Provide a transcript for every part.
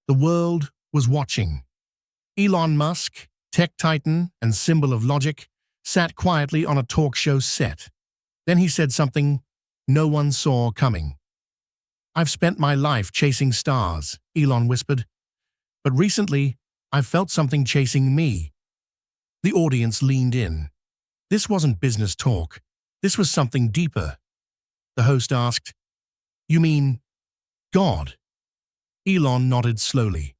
The world was watching. Elon Musk, tech titan and symbol of logic, sat quietly on a talk show set. Then he said something no one saw coming. "I've spent my life chasing stars," Elon whispered. "But recently, I've felt something chasing me." The audience leaned in. This wasn't business talk. This was something deeper. The host asked, "You mean God?" Elon nodded slowly.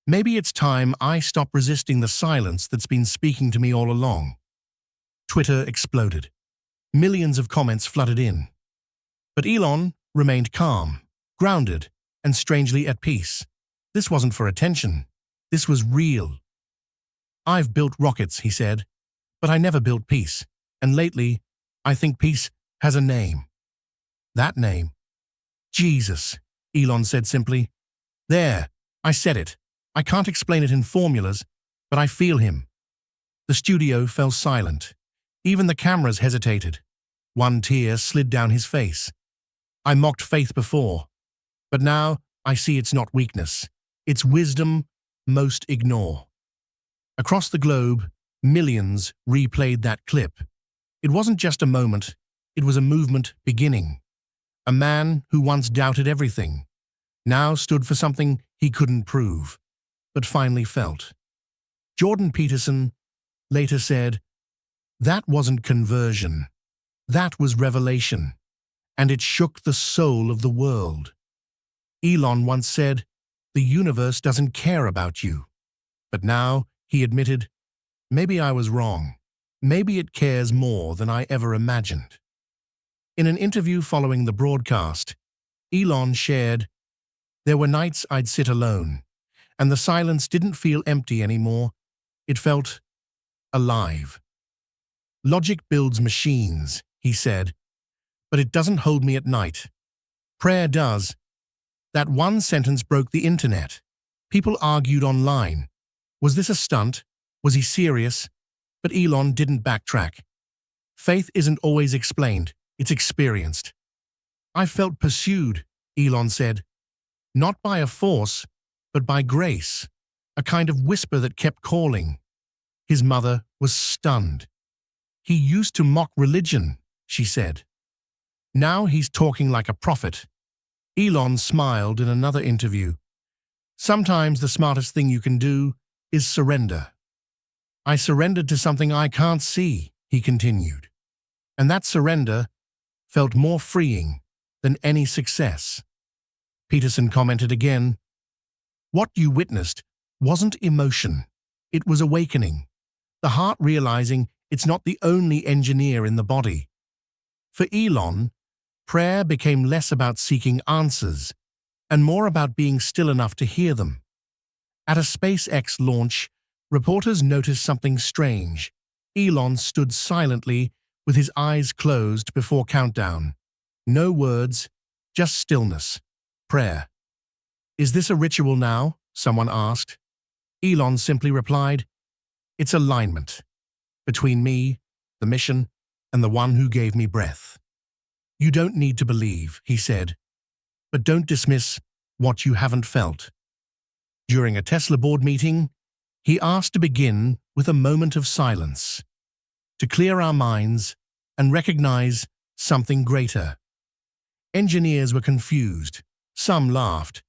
"Maybe it's time I stop resisting the silence that's been speaking to me all along." Twitter exploded. Millions of comments flooded in. But Elon remained calm, grounded, and strangely at peace. This wasn't for attention. This was real. "I've built rockets," he said, "but I never built peace. And lately, I think peace has a name." "That name?" "Jesus," Elon said simply. "There, I said it. I can't explain it in formulas, but I feel him." The studio fell silent. Even the cameras hesitated. One tear slid down his face. "I mocked faith before, but now I see it's not weakness. It's wisdom most ignore." Across the globe, millions replayed that clip. It wasn't just a moment, it was a movement beginning. A man who once doubted everything, now stood for something he couldn't prove, but finally felt. Jordan Peterson later said, "That wasn't conversion, that was revelation, and it shook the soul of the world." Elon once said, "The universe doesn't care about you." But now, he admitted, "Maybe I was wrong. Maybe it cares more than I ever imagined." In an interview following the broadcast, Elon shared, "There were nights I'd sit alone, and the silence didn't feel empty anymore. It felt alive. Logic builds machines," he said, "but it doesn't hold me at night. Prayer does." That one sentence broke the internet. People argued online. Was this a stunt? Was he serious? But Elon didn't backtrack. Faith isn't always explained, it's experienced. "I felt pursued," Elon said. "Not by a force, but by grace, a kind of whisper that kept calling." His mother was stunned. "He used to mock religion," she said. "Now he's talking like a prophet." Elon smiled in another interview. "Sometimes the smartest thing you can do is surrender." "I surrendered to something I can't see," he continued. And that surrender felt more freeing than any success. Peterson commented again, "What you witnessed wasn't emotion, it was awakening. The heart realizing it's not the only engineer in the body." For Elon, prayer became less about seeking answers and more about being still enough to hear them. At a SpaceX launch, reporters noticed something strange. Elon stood silently with his eyes closed before countdown. No words, just stillness, prayer. "Is this a ritual now?" someone asked. Elon simply replied, "It's alignment between me, the mission, and the one who gave me breath." "You don't need to believe," he said, "but don't dismiss what you haven't felt." During a Tesla board meeting, he asked to begin with a moment of silence, to clear our minds and recognize something greater. Engineers were confused, some laughed,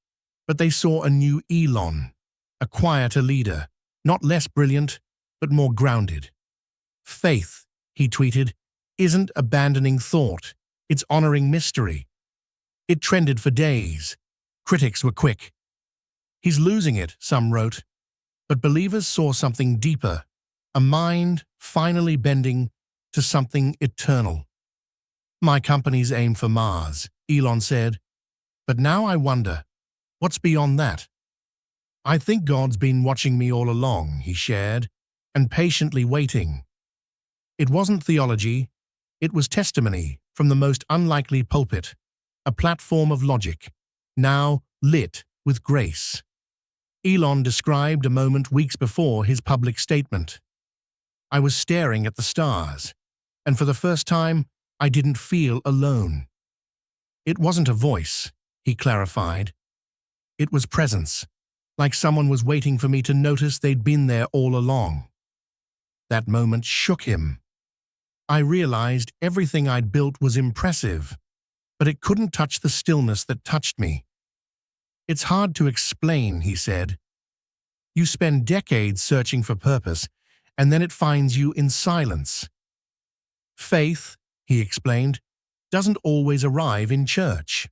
but they saw a new Elon, a quieter leader, not less brilliant, but more grounded. "Faith," he tweeted, "isn't abandoning thought, it's honoring mystery." It trended for days. Critics were quick. "He's losing it," some wrote. But believers saw something deeper, a mind finally bending to something eternal. "My company's aim for Mars," Elon said. "But now I wonder, what's beyond that?" "I think God's been watching me all along," he shared, "and patiently waiting." It wasn't theology, it was testimony from the most unlikely pulpit, a platform of logic, now lit with grace. Elon described a moment weeks before his public statement. "I was staring at the stars, and for the first time, I didn't feel alone." It wasn't a voice, he clarified. It was presence, like someone was waiting for me to notice they'd been there all along. That moment shook him. I realized everything I'd built was impressive, but it couldn't touch the stillness that touched me. It's hard to explain, he said. You spend decades searching for purpose, and then it finds you in silence. Faith, he explained, doesn't always arrive in church.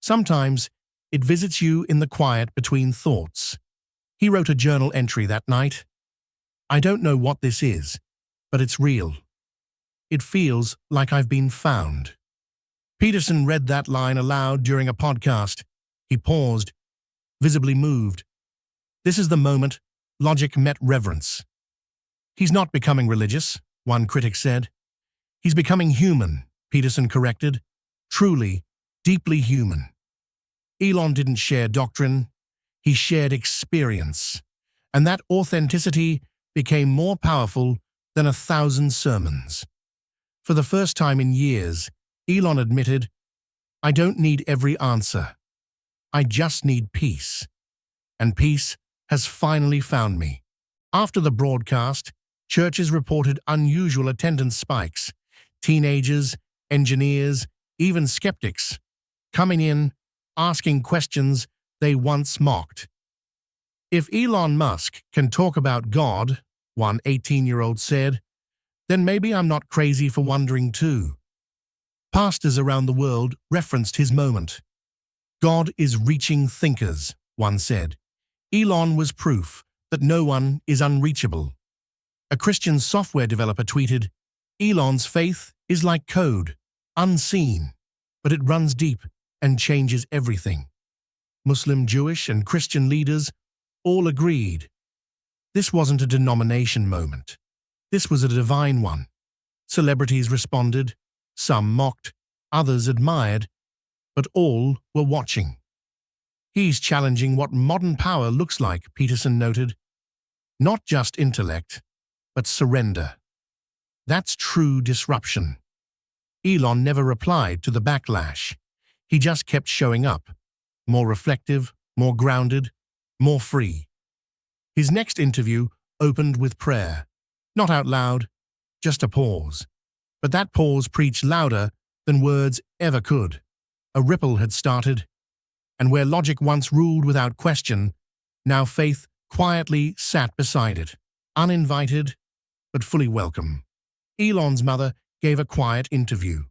Sometimes it visits you in the quiet between thoughts. He wrote a journal entry that night. I don't know what this is, but it's real. It feels like I've been found. Peterson read that line aloud during a podcast. He paused, visibly moved. This is the moment logic met reverence. He's not becoming religious, one critic said. He's becoming human, Peterson corrected. Truly, deeply human. Elon didn't share doctrine. He shared experience. And that authenticity became more powerful than 1,000 sermons. For the first time in years, Elon admitted, I don't need every answer. I just need peace. And peace has finally found me. After the broadcast, churches reported unusual attendance spikes. Teenagers, engineers, even skeptics, coming in, asking questions they once mocked. If Elon Musk can talk about God, one 18-year-old said, then maybe I'm not crazy for wondering too. Pastors around the world referenced his moment. God is reaching thinkers, one said. Elon was proof that no one is unreachable. A Christian software developer tweeted, Elon's faith is like code, unseen, but it runs deep and changes everything. Muslim, Jewish, and Christian leaders all agreed. This wasn't a denomination moment. This was a divine one. Celebrities responded, some mocked, others admired, but all were watching. He's challenging what modern power looks like, Peterson noted. Not just intellect, but surrender. That's true disruption. Elon never replied to the backlash. He just kept showing up, more reflective, more grounded, more free. His next interview opened with prayer. Not out loud, just a pause. But that pause preached louder than words ever could. A ripple had started, and where logic once ruled without question, now faith quietly sat beside it, uninvited but fully welcome. Elon's mother gave a quiet interview.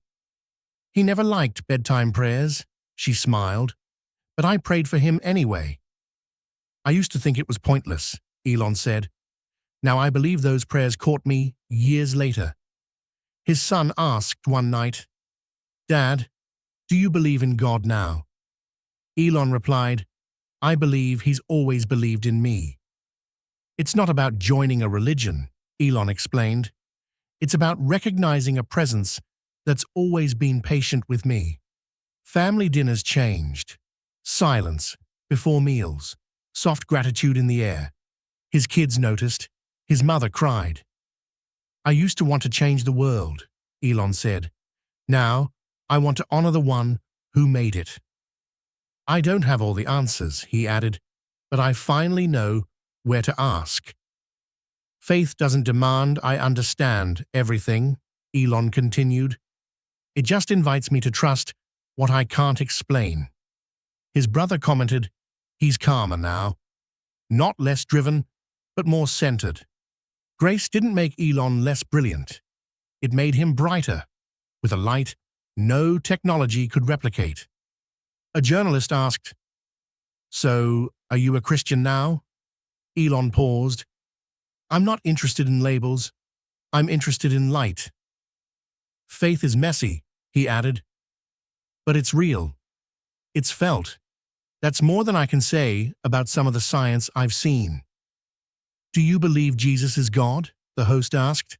He never liked bedtime prayers, she smiled, but I prayed for him anyway. I used to think it was pointless, Elon said. Now I believe those prayers caught me years later. His son asked one night, Dad, do you believe in God now? Elon replied, I believe he's always believed in me. It's not about joining a religion, Elon explained. It's about recognizing a presence that's always been patient with me. Family dinners changed. Silence before meals. Soft gratitude in the air. His kids noticed. His mother cried. I used to want to change the world, Elon said. Now, I want to honor the one who made it. I don't have all the answers, he added, but I finally know where to ask. Faith doesn't demand I understand everything, Elon continued. It just invites me to trust what I can't explain. His brother commented, he's calmer now. Not less driven, but more centered. Grace didn't make Elon less brilliant. It made him brighter, with a light no technology could replicate. A journalist asked, So, are you a Christian now? Elon paused. I'm not interested in labels. I'm interested in light. Faith is messy, he added. But it's real. It's felt. That's more than I can say about some of the science I've seen. Do you believe Jesus is God? The host asked.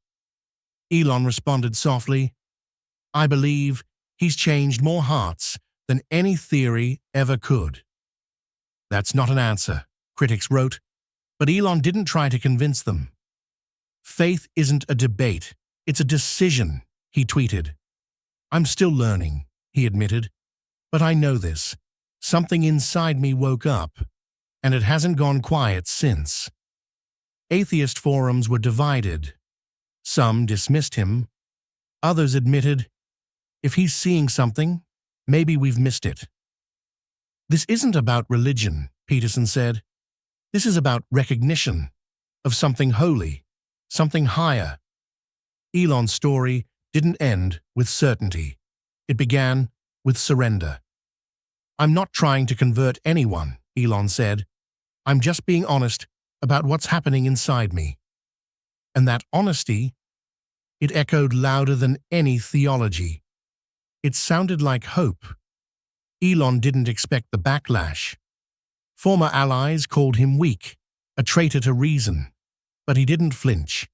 Elon responded softly. I believe he's changed more hearts than any theory ever could. That's not an answer, critics wrote, but Elon didn't try to convince them. Faith isn't a debate, it's a decision, he tweeted. I'm still learning, he admitted, but I know this. Something inside me woke up, and it hasn't gone quiet since. Atheist forums were divided. Some dismissed him. Others admitted, if he's seeing something, maybe we've missed it. This isn't about religion, Peterson said. This is about recognition of something holy, something higher. Elon's story didn't end with certainty. It began with surrender. I'm not trying to convert anyone, Elon said. I'm just being honest about what's happening inside me. And that honesty, it echoed louder than any theology. It sounded like hope. Elon didn't expect the backlash. Former allies called him weak, a traitor to reason, but he didn't flinch.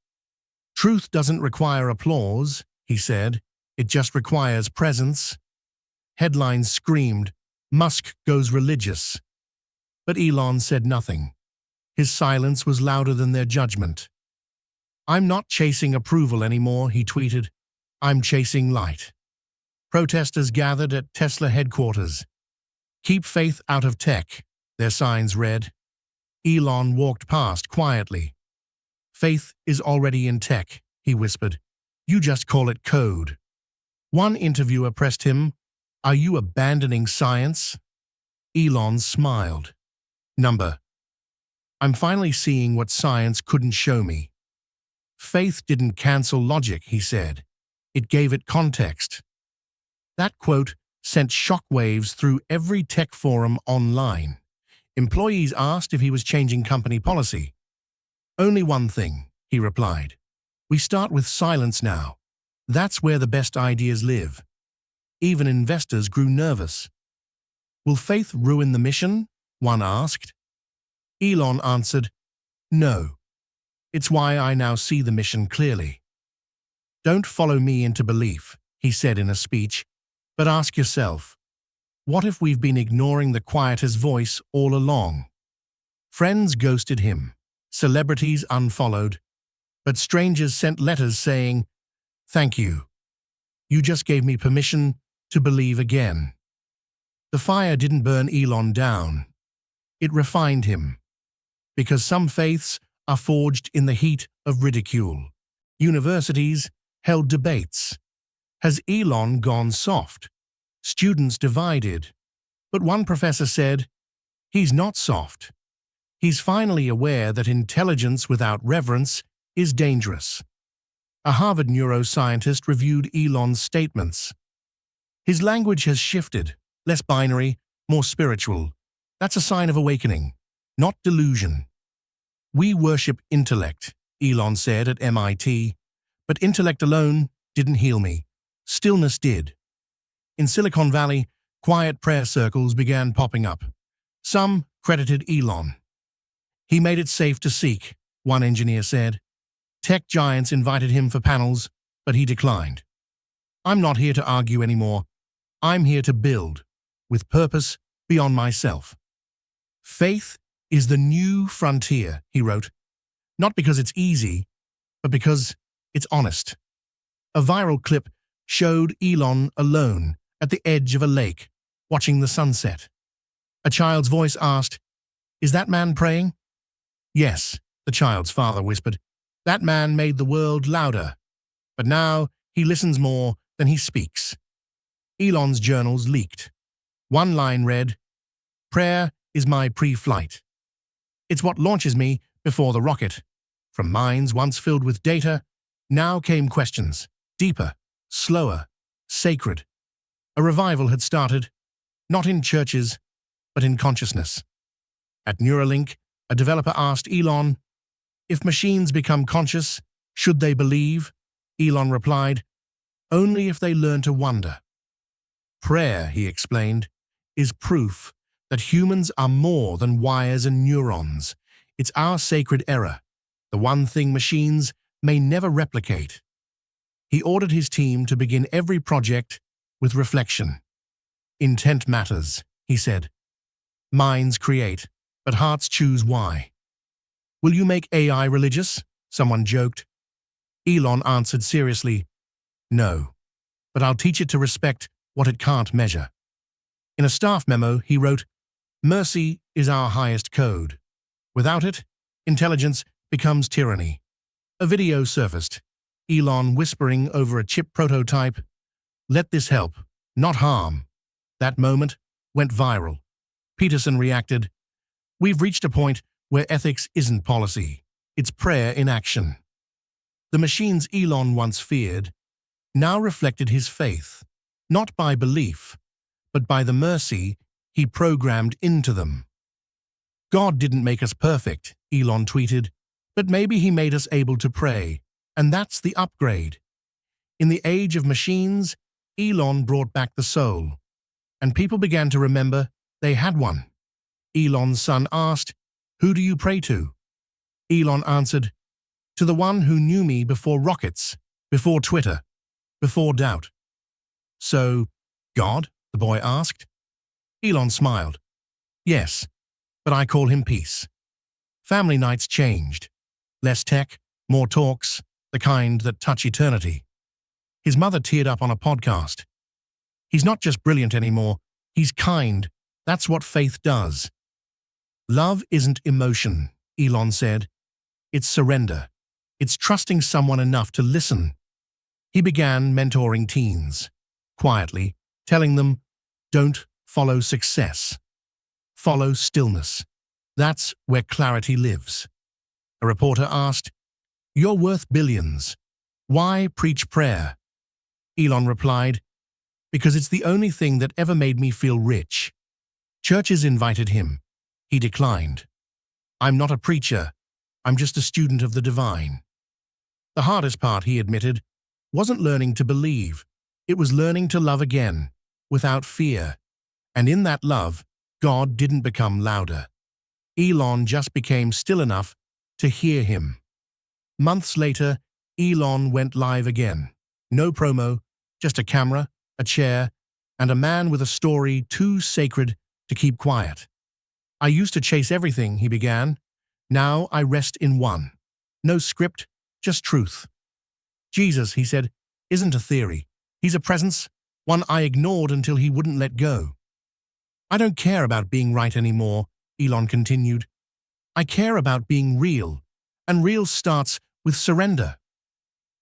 Truth doesn't require applause, he said. It just requires presence. Headlines screamed, Musk goes religious. But Elon said nothing. His silence was louder than their judgment. I'm not chasing approval anymore, he tweeted. I'm chasing light. Protesters gathered at Tesla headquarters. Keep faith out of tech, their signs read. Elon walked past quietly. Faith is already in tech, he whispered. You just call it code. One interviewer pressed him, Are you abandoning science? Elon smiled. I'm finally seeing what science couldn't show me. Faith didn't cancel logic, he said. It gave it context. That quote sent shockwaves through every tech forum online. Employees asked if he was changing company policy. Only one thing, he replied. We start with silence now. That's where the best ideas live. Even investors grew nervous. Will faith ruin the mission? One asked. Elon answered, No. It's why I now see the mission clearly. Don't follow me into belief, he said in a speech, but ask yourself, what if we've been ignoring the quieter's voice all along? Friends ghosted him, celebrities unfollowed, but strangers sent letters saying, Thank you. You just gave me permission to believe again. The fire didn't burn Elon down. It refined him. Because some faiths are forged in the heat of ridicule. Universities held debates. Has Elon gone soft? Students divided. But one professor said, He's not soft. He's finally aware that intelligence without reverence is dangerous. A Harvard neuroscientist reviewed Elon's statements. His language has shifted, less binary, more spiritual. That's a sign of awakening, not delusion. We worship intellect, Elon said at MIT, but intellect alone didn't heal me. Stillness did. In Silicon Valley, quiet prayer circles began popping up. Some credited Elon. He made it safe to seek, one engineer said. Tech giants invited him for panels, but he declined. I'm not here to argue anymore. I'm here to build, with purpose beyond myself. Faith is the new frontier, he wrote, not because it's easy, but because it's honest. A viral clip showed Elon alone at the edge of a lake, watching the sunset. A child's voice asked, Is that man praying? Yes, the child's father whispered. That man made the world louder, but now he listens more than he speaks. Elon's journals leaked. One line read, Prayer is my pre-flight. It's what launches me before the rocket. From minds once filled with data, now came questions, deeper, slower, sacred. A revival had started, not in churches, but in consciousness. At Neuralink, a developer asked Elon, If machines become conscious, should they believe? Elon replied, Only if they learn to wonder. Prayer, he explained, is proof that humans are more than wires and neurons. It's our sacred error, the one thing machines may never replicate. He ordered his team to begin every project with reflection. Intent matters, he said. Minds create, but hearts choose why. Will you make AI religious? Someone joked. Elon answered seriously, No, but I'll teach it to respect what it can't measure. In a staff memo, he wrote, Mercy is our highest code. Without it, intelligence becomes tyranny. A video surfaced, Elon whispering over a chip prototype, "Let this help, not harm." That moment went viral. Peterson reacted, "We've reached a point where ethics isn't policy, it's prayer in action." The machines Elon once feared now reflected his faith, not by belief, but by the mercy he programmed into them. "God didn't make us perfect," Elon tweeted, "but maybe he made us able to pray, and that's the upgrade." In the age of machines, Elon brought back the soul, and people began to remember they had one. Elon's son asked, "Who do you pray to?" Elon answered, "To the one who knew me before rockets, before Twitter, before doubt." "So, God?" the boy asked. Elon smiled. "Yes, but I call him peace." Family nights changed. Less tech, more talks, the kind that touch eternity. His mother teared up on a podcast. "He's not just brilliant anymore, he's kind. That's what faith does." "Love isn't emotion," Elon said. "It's surrender. It's trusting someone enough to listen." He began mentoring teens, quietly, telling them, "Don't follow success. Follow stillness. That's where clarity lives." A reporter asked, "You're worth billions. Why preach prayer?" Elon replied, "Because it's the only thing that ever made me feel rich." Churches invited him. He declined. "I'm not a preacher. I'm just a student of the divine." The hardest part, he admitted, wasn't learning to believe. It was learning to love again, without fear. And in that love, God didn't become louder. Elon just became still enough to hear him. Months later, Elon went live again. No promo, just a camera, a chair, and a man with a story too sacred to keep quiet. "I used to chase everything," he began. "Now I rest in one. No script, just truth." "Jesus," he said, "isn't a theory. He's a presence, one I ignored until he wouldn't let go." "I don't care about being right anymore," Elon continued. "I care about being real, and real starts with surrender."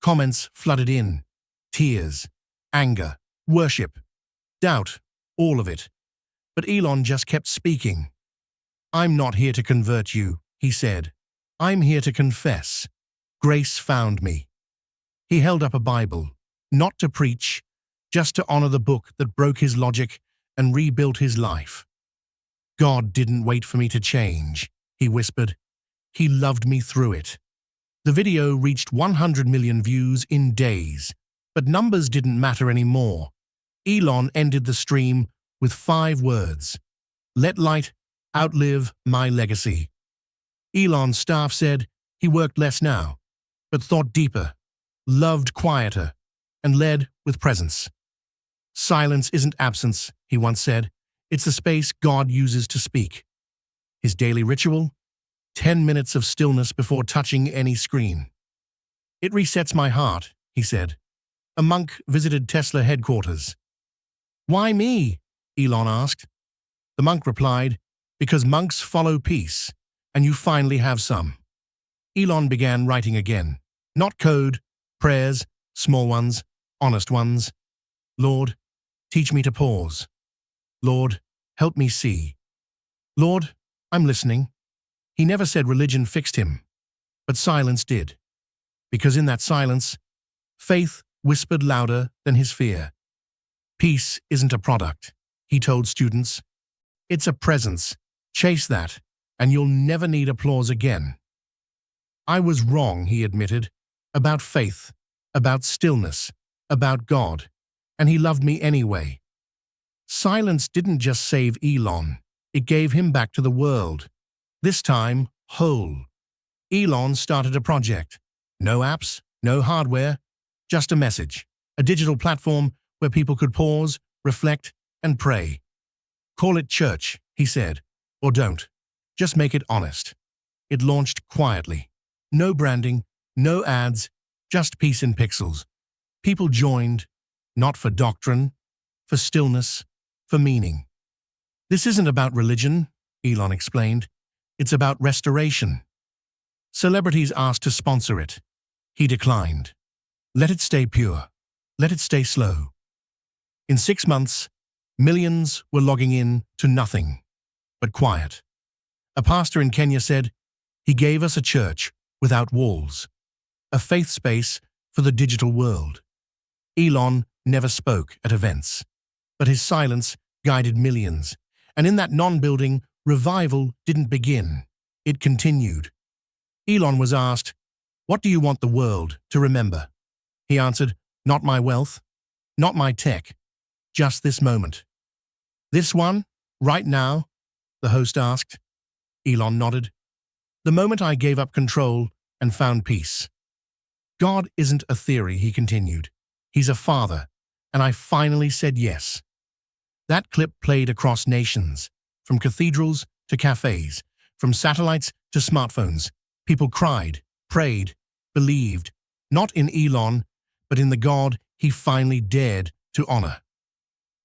Comments flooded in. Tears, anger, worship, doubt, all of it. But Elon just kept speaking. "I'm not here to convert you," he said. "I'm here to confess. Grace found me." He held up a Bible, not to preach, just to honor the book that broke his logic and rebuilt his life. "God didn't wait for me to change," he whispered. "He loved me through it." The video reached 100 million views in days, but numbers didn't matter anymore. Elon ended the stream with 5 words: "Let light outlive my legacy." Elon's staff said he worked less now, but thought deeper, loved quieter, and led with presence. "Silence isn't absence," he once said. "It's the space God uses to speak." His daily ritual? 10 minutes of stillness before touching any screen. "It resets my heart," he said. A monk visited Tesla headquarters. "Why me?" Elon asked. The monk replied, "Because monks follow peace, and you finally have some." Elon began writing again. Not code, prayers, small ones, honest ones. "Lord, teach me to pause. Lord, help me see. Lord, I'm listening." He never said religion fixed him, but silence did. Because in that silence, faith whispered louder than his fear. "Peace isn't a product," he told students. "It's a presence. Chase that, and you'll never need applause again." "I was wrong," he admitted, "about faith, about stillness, about God, and he loved me anyway." Silence didn't just save Elon, it gave him back to the world. This time, whole. Elon started a project. No apps, no hardware, just a message. A digital platform where people could pause, reflect, and pray. "Call it church," he said, "or don't. Just make it honest." It launched quietly. No branding, no ads, just peace in pixels. People joined, not for doctrine, for stillness, for meaning. This isn't about religion, Elon explained. It's about restoration. Celebrities asked to sponsor it. He declined. Let it stay pure. Let it stay slow. In 6 months, millions were logging in to nothing but quiet. A pastor in Kenya said, "He gave us a church without walls, a faith space for the digital world." Elon never spoke at events, but his silence guided millions. And in that non-building, revival didn't begin. It continued. Elon was asked, "What do you want the world to remember?" He answered, "Not my wealth, not my tech, just this moment." "This one, right now?" the host asked. Elon nodded. "The moment I gave up control and found peace." "God isn't a theory," he continued. "He's a father, and I finally said yes." That clip played across nations, from cathedrals to cafes, from satellites to smartphones. People cried, prayed, believed, not in Elon, but in the God he finally dared to honor.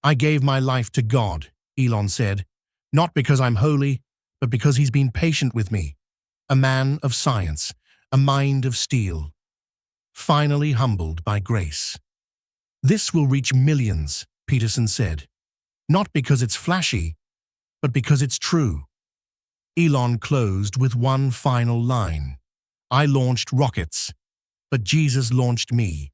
"I gave my life to God," Elon said, "not because I'm holy, but because he's been patient with me. A man of science, a mind of steel, finally humbled by grace." "This will reach millions," Peterson said. "Not because it's flashy, but because it's true." Elon closed with one final line. "I launched rockets, but Jesus launched me."